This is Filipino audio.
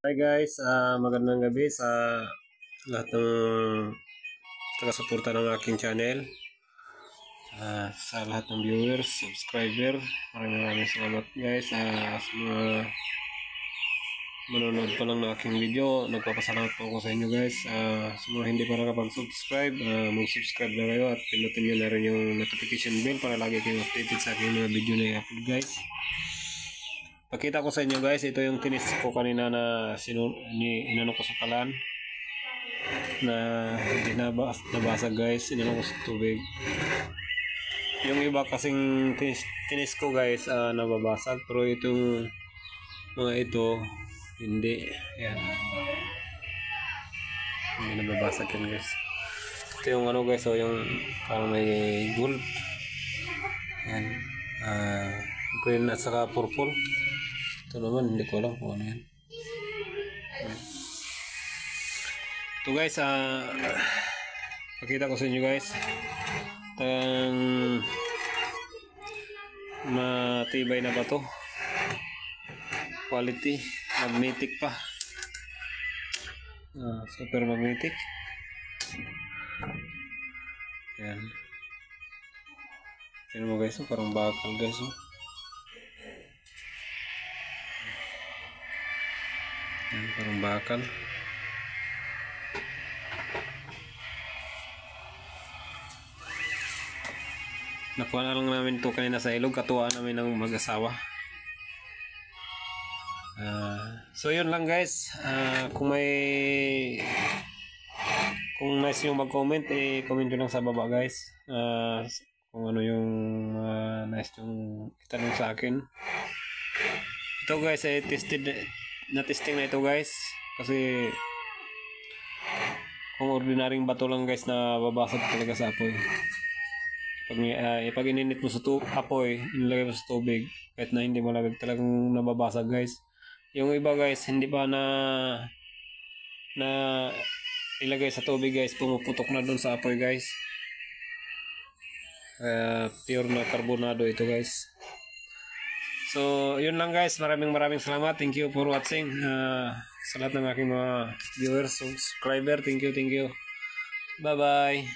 Hi guys, magandang gabi sa lahat ng taga-suporta ng aking channel. Sa lahat ng viewers, subscriber, maraming salamat guys. Sa mga manonood pa lang ng aking video, nagpapasalamat po ako sa inyo guys. Sa mga hindi pa nakapag-subscribe, mag-subscribe na kayo at pinutin nyo na rin yung notification bell para lagi kayong updated sa aking mga video na i-upload guys. Pakita ko sa inyo guys, ito yung tinis ko kanina na inano ko sa kalan na hindi nabasag guys, inano ko sa tubig. Yung iba kasing tinis ko guys nababasag, pero itong mga ito hindi, yan, hindi nababasag yan guys. Ito yung ano guys, so yung parang may gold, yan, green at saka purple. Ito naman, hindi ko alam kung ano yan. Ito guys, pakita ko sa inyo guys. Matibay na ba to? Quality, magnetic pa. Super magnetic. Yan. Tignan mo guys, parang bakal guys. Yan, parang bakal. Nakuha na lang namin ito kanina sa ilog, katuwaan namin ng mag-asawa. So yun lang guys. Kung nice yung mag-comment, comment nyo lang sa baba guys. Kung ano yung nice yung itanong sa akin. Ito guys ay testing na ito guys, kasi kung ordinaryong bato lang guys na babasag talaga sa apoy. Pag ininit mo sa apoy, inilagay mo sa tubig, kahit na hindi malagag, talagang nababasag guys. Yung iba guys hindi pa na ilagay sa tubig guys, pumuputok na dun sa apoy guys. Pure na karbonado ito guys. So, yun lang guys. Maraming salamat. Thank you for watching. Sa lahat ng aking mga viewers, subscriber, thank you. Bye-bye.